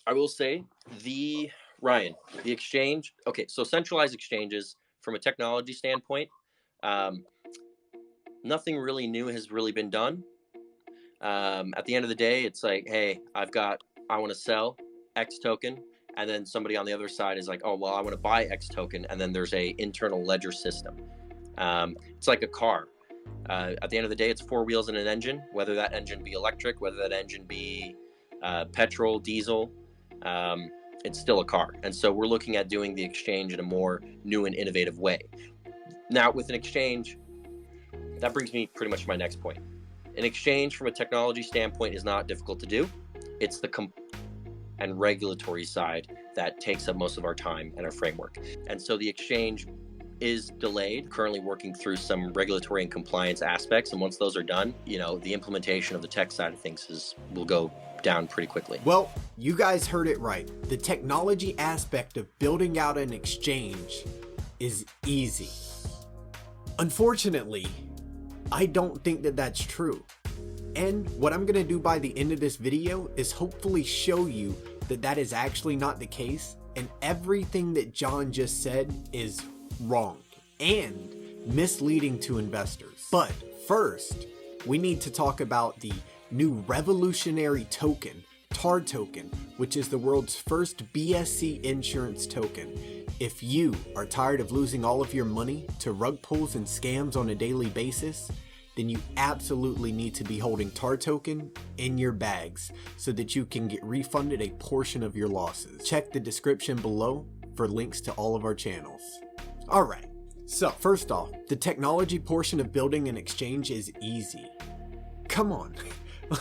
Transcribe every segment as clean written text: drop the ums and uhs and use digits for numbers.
I will say Ryan, the exchange. Okay, so centralized exchanges from a technology standpoint, um, nothing really new has really been done. At the end of the day, it's like, hey, I want to sell X token, and then somebody on the other side is like, oh, well, I want to buy X token, and then there's a internal ledger system. It's like a car. At the end of the day, it's four wheels and an engine. Whether that engine be electric, whether that engine be petrol, diesel, it's still a car. And so we're looking at doing the exchange in a more new and innovative way. Now, with an exchange, that brings me pretty much to my next point. An exchange from a technology standpoint is not difficult to do. It's the and regulatory side that takes up most of our time and our framework. And so the exchange is delayed, currently working through some regulatory and compliance aspects. And once those are done, the implementation of the tech side of things will go down pretty quickly. Well, you guys heard it right. The technology aspect of building out an exchange is easy. Unfortunately, I don't think that that's true. And what I'm going to do by the end of this video is hopefully show you that that is actually not the case, and everything that John just said is wrong and misleading to investors. But first, we need to talk about the new revolutionary token, TARToken, which is the world's first BSC Insurance token. If you are tired of losing all of your money to rug pulls and scams on a daily basis, then you absolutely need to be holding TARToken in your bags so that you can get refunded a portion of your losses. Check the description below for links to all of our channels. Alright, so first off, the technology portion of building an exchange is easy. Come on.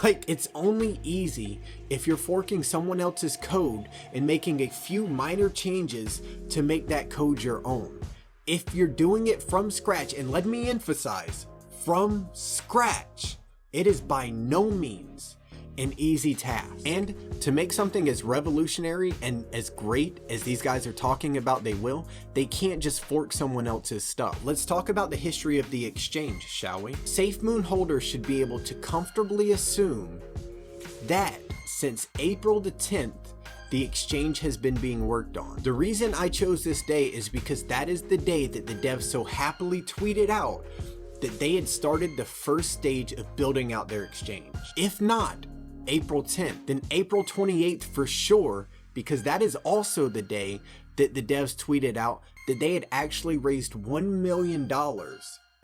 Like, it's only easy if you're forking someone else's code and making a few minor changes to make that code your own. If you're doing it from scratch, and let me emphasize, from scratch, it is by no means an easy task. And to make something as revolutionary and as great as these guys are talking about they can't just fork someone else's stuff. Let's talk about the history of the exchange, shall we? Safemoon holders should be able to comfortably assume that since April the 10th, the exchange has been being worked on. The reason I chose this day is because that is the day that the devs so happily tweeted out that they had started the first stage of building out their exchange. If not April 10th, then April 28th for sure, because that is also the day that the devs tweeted out that they had actually raised $1 million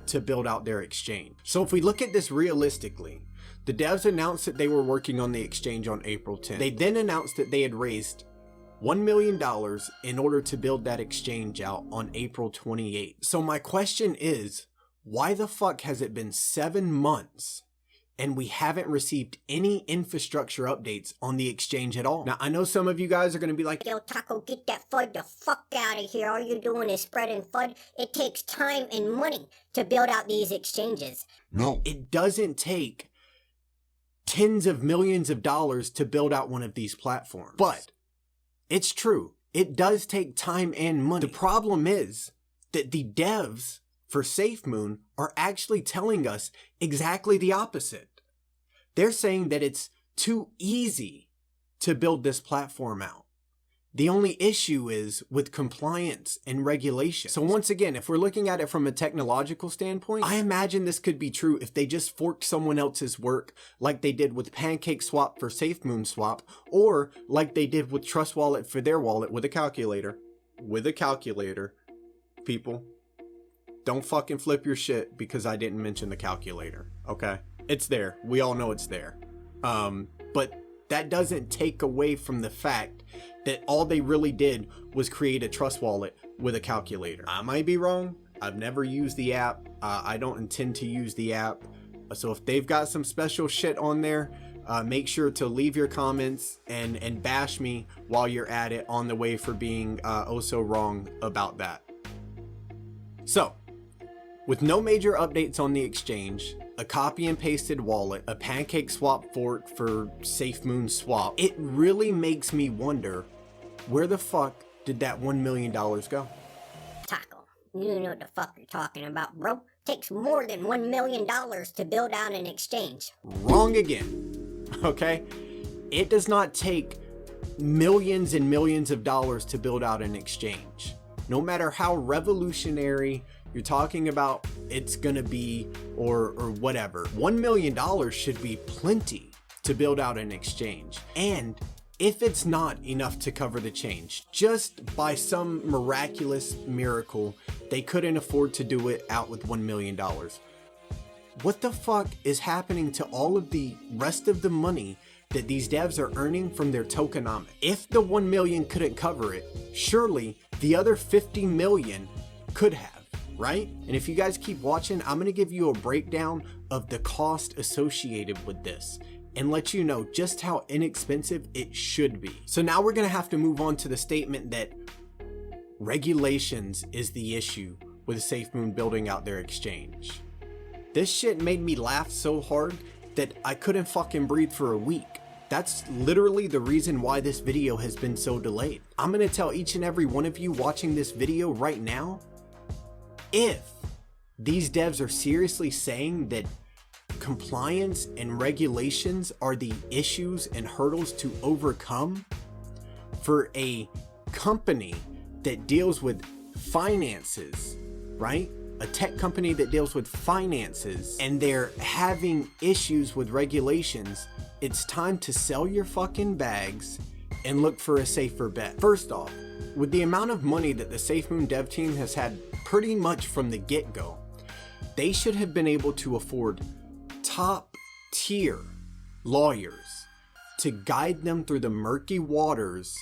to build out their exchange. So if we look at this realistically, the devs announced that they were working on the exchange on April 10th. They then announced that they had raised $1 million in order to build that exchange out on April 28th. So my question is, why the fuck has it been 7 months and we haven't received any infrastructure updates on the exchange at all? Now, I know some of you guys are going to be like, yo, Taco, get that FUD the fuck out of here. All you're doing is spreading FUD. It takes time and money to build out these exchanges. No, it doesn't take tens of millions of dollars to build out one of these platforms. But it's true. It does take time and money. The problem is that the devs for Safemoon are actually telling us exactly the opposite. They're saying that it's too easy to build this platform out. The only issue is with compliance and regulation. So once again, if we're looking at it from a technological standpoint, I imagine this could be true if they just forked someone else's work like they did with PancakeSwap for Safemoon Swap, or like they did with Trust Wallet for their wallet with a calculator. With a calculator, people. Don't fucking flip your shit because I didn't mention the calculator, okay? It's there. We all know it's there. But that doesn't take away from the fact that all they really did was create a trust wallet with a calculator. I might be wrong. I've never used the app. I don't intend to use the app. So if they've got some special shit on there, make sure to leave your comments and bash me while you're at it on the way for being oh so wrong about that. So, with no major updates on the exchange, a copy and pasted wallet, a PancakeSwap fork for Safemoon Swap, it really makes me wonder, where the fuck did that $1 million go? Taco, you know what the fuck you're talking about, bro. Takes more than $1 million to build out an exchange. Wrong again, okay? It does not take millions and millions of dollars to build out an exchange. No matter how revolutionary you're talking about it's gonna be or whatever, $1 million should be plenty to build out an exchange. And if it's not enough to cover the change, just by some miraculous miracle, they couldn't afford to do it out with $1 million. What the fuck is happening to all of the rest of the money that these devs are earning from their tokenomics? If the 1 million couldn't cover it, surely the other 50 million could have, right? And if you guys keep watching, I'm gonna give you a breakdown of the cost associated with this and let you know just how inexpensive it should be. So now we're gonna have to move on to the statement that regulations is the issue with Safemoon building out their exchange. This shit made me laugh so hard that I couldn't fucking breathe for a week. That's literally the reason why this video has been so delayed. I'm gonna tell each and every one of you watching this video right now, if these devs are seriously saying that compliance and regulations are the issues and hurdles to overcome for a company that deals with finances, right? A tech company that deals with finances, and they're having issues with regulations, it's time to sell your fucking bags and look for a safer bet. First off, with the amount of money that the Safemoon dev team has had pretty much from the get-go, they should have been able to afford top tier lawyers to guide them through the murky waters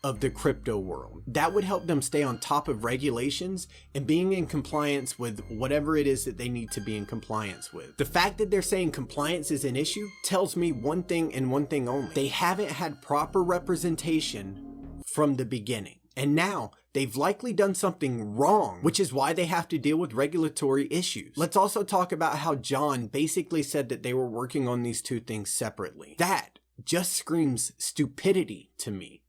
of the crypto world. That would help them stay on top of regulations and being in compliance with whatever it is that they need to be in compliance with. The fact that they're saying compliance is an issue tells me one thing and one thing only. They haven't had proper representation from the beginning. And now they've likely done something wrong, which is why they have to deal with regulatory issues. Let's also talk about how John basically said that they were working on these two things separately. That just screams stupidity to me.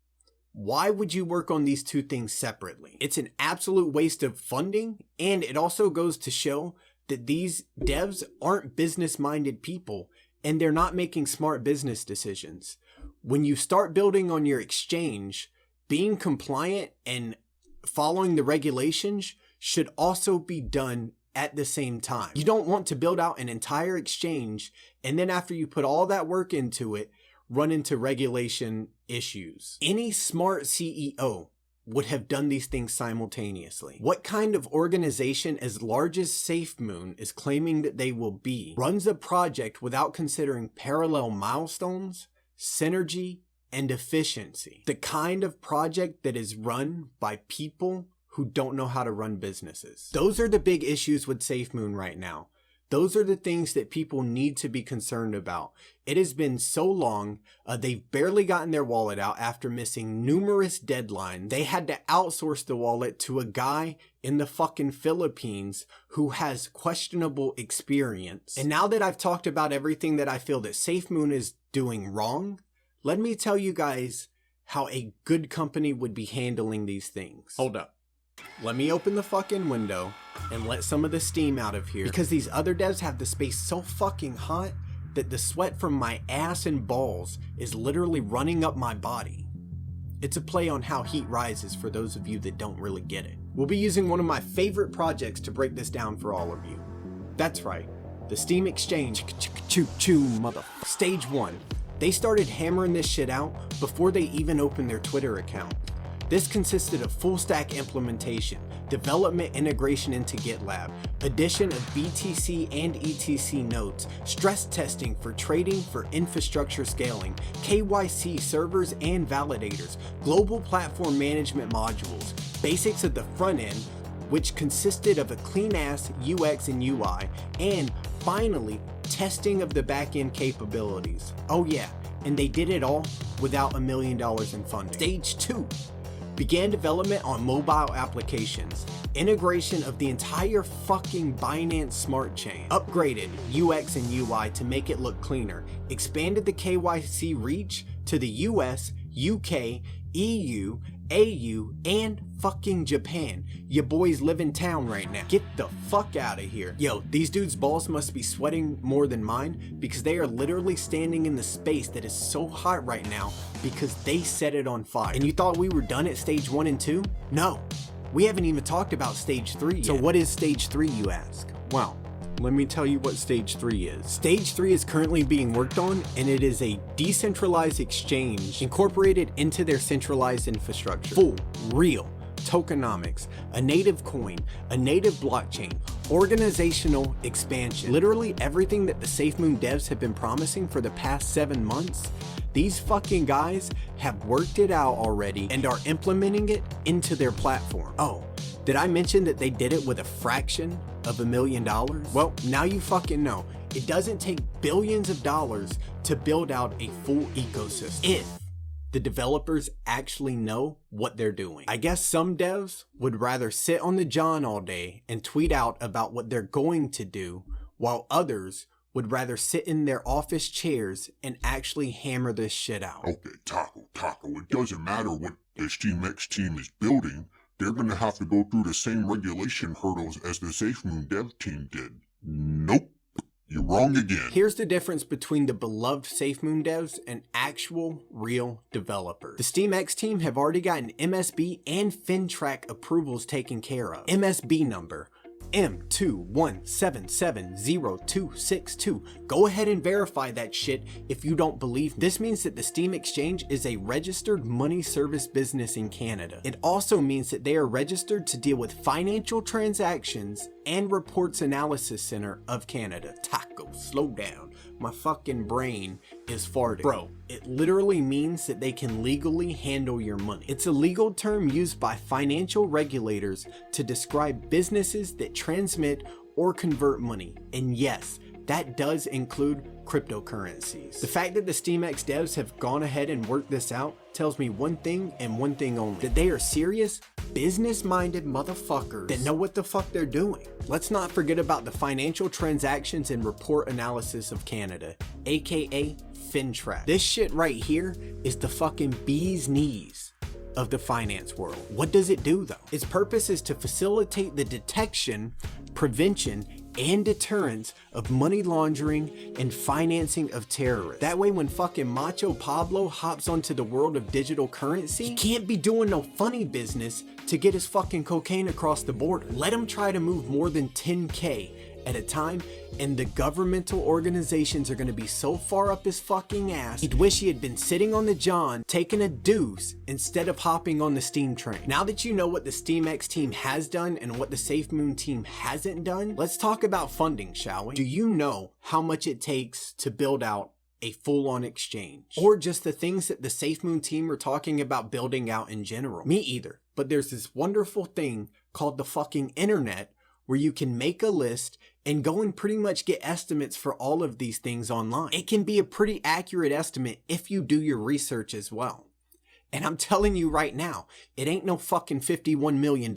Why would you work on these two things separately? It's an absolute waste of funding, and it also goes to show that these devs aren't business-minded people, and they're not making smart business decisions. When you start building on your exchange, being compliant and following the regulations should also be done at the same time. You don't want to build out an entire exchange, and then after you put all that work into it, run into regulation issues. Any smart CEO would have done these things simultaneously. What kind of organization as large as Safemoon is claiming that they will be runs a project without considering parallel milestones, synergy, and efficiency? The kind of project that is run by people who don't know how to run businesses. Those are the big issues with Safemoon right now. Those are the things that people need to be concerned about. It has been so long, they've barely gotten their wallet out after missing numerous deadlines. They had to outsource the wallet to a guy in the fucking Philippines who has questionable experience. And now that I've talked about everything that I feel that Safemoon is doing wrong, let me tell you guys how a good company would be handling these things. Hold up. Let me open the fucking window and let some of the steam out of here, because these other devs have the space so fucking hot that the sweat from my ass and balls is literally running up my body. It's a play on how heat rises for those of you that don't really get it. We'll be using one of my favorite projects to break this down for all of you. That's right, the Steam Exchange. Choo-choo, motherfucker. Stage 1. They started hammering this shit out before they even opened their Twitter account. This consisted of full stack implementation, development integration into GitLab, addition of BTC and ETC nodes, stress testing for trading for infrastructure scaling, KYC servers and validators, global platform management modules, basics of the front end, which consisted of a clean ass UX and UI, and finally, testing of the back-end capabilities. Oh yeah, and they did it all without $1 million in funding. Stage 2. Began development on mobile applications, integration of the entire fucking Binance Smart Chain, upgraded UX and UI to make it look cleaner, expanded the KYC reach to the US, UK, EU, AU, and fucking Japan. Your boys live in town right now. Get the fuck out of here. Yo, these dudes' balls must be sweating more than mine because they are literally standing in the space that is so hot right now because they set it on fire. And you thought we were done at stage 1 and 2? No, we haven't even talked about stage 3 yet. So what is stage 3, you ask? Well, let me tell you what stage 3 is. Stage 3 is currently being worked on, and it is a decentralized exchange incorporated into their centralized infrastructure. Full, real tokenomics, a native coin, a native blockchain, organizational expansion. Literally everything that the Safemoon devs have been promising for the past 7 months, these fucking guys have worked it out already and are implementing it into their platform. Oh, did I mention that they did it with a fraction of $1 million? Well, now you fucking know. It doesn't take billions of dollars to build out a full ecosystem if the developers actually know what they're doing. I guess some devs would rather sit on the john all day and tweet out about what they're going to do, while others would rather sit in their office chairs and actually hammer this shit out. Okay, Taco, it doesn't matter what the SteamX team is building. They're gonna have to go through the same regulation hurdles as the Safemoon dev team did. Nope. You're wrong again. Here's the difference between the beloved Safemoon devs and actual real developers. The SteamX team have already gotten MSB and FinTrack approvals taken care of. MSB number M21770262. Go ahead and verify that shit if you don't believe me. This means that the Steam Exchange is a registered money service business in Canada. It also means that they are registered to deal with financial transactions and Reports Analysis Center of Canada. Taco, slow down. My fucking brain is farting. Bro, it literally means that they can legally handle your money. It's a legal term used by financial regulators to describe businesses that transmit or convert money. And yes, that does include cryptocurrencies. The fact that the SteamX devs have gone ahead and worked this out tells me one thing and one thing only: that they are serious, business-minded motherfuckers that know what the fuck they're doing. Let's not forget about the Financial Transactions and Report Analysis of Canada, aka FinTrack. This shit right here is the fucking bee's knees of the finance world. What does it do though? Its purpose is to facilitate the detection, prevention, and deterrence of money laundering and financing of terrorists. That way when fucking Macho Pablo hops onto the world of digital currency, he can't be doing no funny business to get his fucking cocaine across the border. Let him try to move more than 10K at a time, and the governmental organizations are gonna be so far up his fucking ass, he'd wish he had been sitting on the john taking a deuce instead of hopping on the steam train. Now that you know what the SteamX team has done and what the Safemoon team hasn't done, let's talk about funding, shall we? Do you know how much it takes to build out a full-on exchange? Or just the things that the Safemoon team are talking about building out in general? Me either, but there's this wonderful thing called the fucking internet where you can make a list and go and pretty much get estimates for all of these things online. It can be a pretty accurate estimate if you do your research as well. And I'm telling you right now, it ain't no fucking $51 million.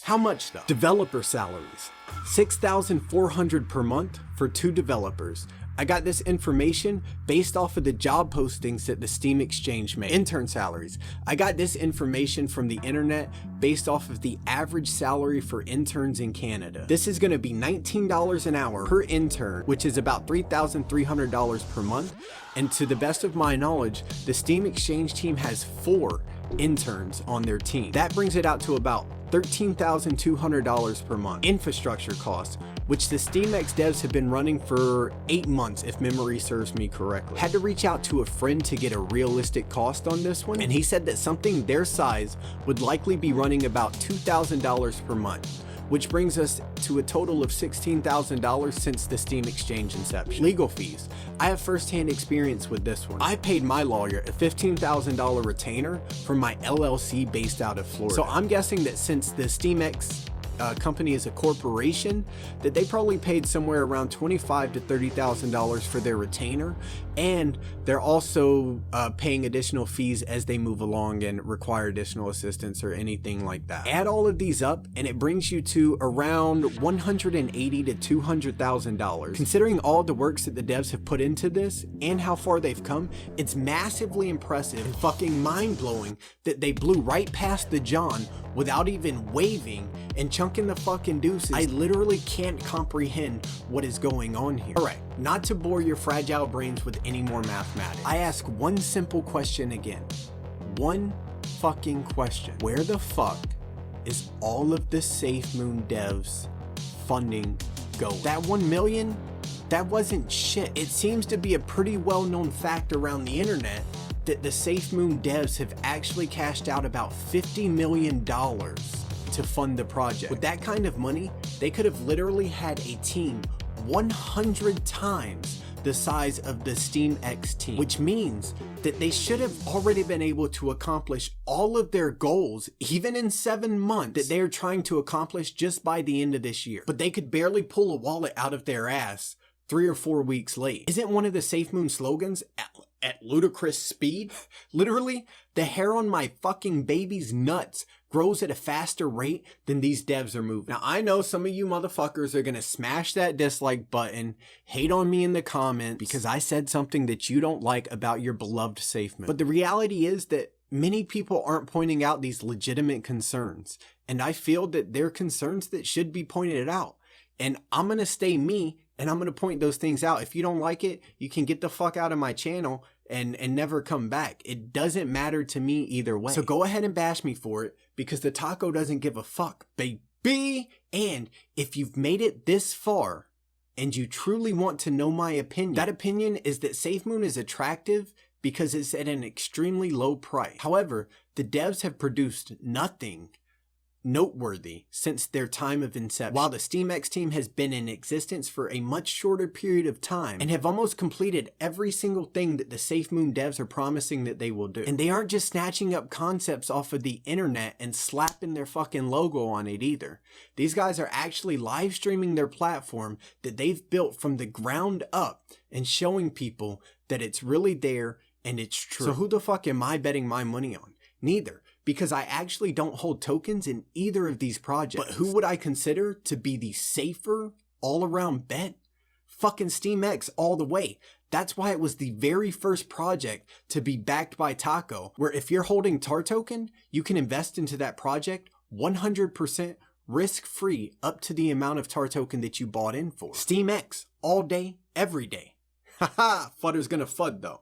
How much though? Developer salaries, $6,400 per month for 2 developers. I got this information based off of the job postings that the Steam Exchange made. Intern salaries. I got this information from the internet based off of the average salary for interns in Canada. This is gonna be $19 an hour per intern, which is about $3,300 per month. And to the best of my knowledge, the Steam Exchange team has 4 interns on their team. That brings it out to about $13,200 per month. Infrastructure costs, which the SteamX devs have been running for 8 months if memory serves me correctly. Had to reach out to a friend to get a realistic cost on this one, and he said that something their size would likely be running about $2,000 per month, which brings us to a total of $16,000 since the Steam Exchange inception. Legal fees. I have firsthand experience with this one. I paid my lawyer a $15,000 retainer for my LLC based out of Florida. So I'm guessing that since the SteamX company is a corporation, that they probably paid somewhere around $25,000 to $30,000 for their retainer, and they're also paying additional fees as they move along and require additional assistance or anything like that. Add all of these up and it brings you to around $180,000 to $200,000. Considering all the works that the devs have put into this and how far they've come, it's massively impressive and fucking mind-blowing that they blew right past the John without even waving and chunking the fucking deuces. I literally can't comprehend what is going on here. Alright, not to bore your fragile brains with any more mathematics, I ask one simple question again. One fucking question. Where the fuck is all of the Safemoon devs funding going? That 1 million? That wasn't shit. It seems to be a pretty well-known fact around the internet that the Safemoon devs have actually cashed out about $50 million to fund the project. With that kind of money, they could have literally had a team 100 times the size of the Steam X team, which means that they should have already been able to accomplish all of their goals, even in 7 months, that they are trying to accomplish just by the end of this year. But they could barely pull a wallet out of their ass 3 or 4 weeks late. Isn't one of the Safemoon slogans at ludicrous speed? Literally, the hair on my fucking baby's nuts grows at a faster rate than these devs are moving. Now, I know some of you motherfuckers are gonna smash that dislike button, hate on me in the comments because I said something that you don't like about your beloved Safemoon. But the reality is that many people aren't pointing out these legitimate concerns, and I feel that they're concerns that should be pointed out. And I'm gonna stay me, and I'm gonna point those things out. If you don't like it, you can get the fuck out of my channel and never come back. It doesn't matter to me either way. So go ahead and bash me for it, because the taco doesn't give a fuck, baby. And if you've made it this far and you truly want to know my opinion, that opinion is that Safemoon is attractive because it's at an extremely low price. However, the devs have produced nothing noteworthy since their time of inception, while the Steam X team has been in existence for a much shorter period of time and have almost completed every single thing that the Safemoon devs are promising that they will do. And they aren't just snatching up concepts off of the internet and slapping their fucking logo on it either. These guys are actually live streaming their platform that they've built from the ground up and showing people that it's really there and it's true. So who the fuck am I betting my money on? Neither. Because I actually don't hold tokens in either of these projects. But who would I consider to be the safer, all-around bet? Fucking Steam X all the way. That's why it was the very first project to be backed by Taco, where if you're holding TARToken, you can invest into that project 100% risk-free up to the amount of TARToken that you bought in for. Steam X all day, every day. Haha, Fudder's gonna FUD though.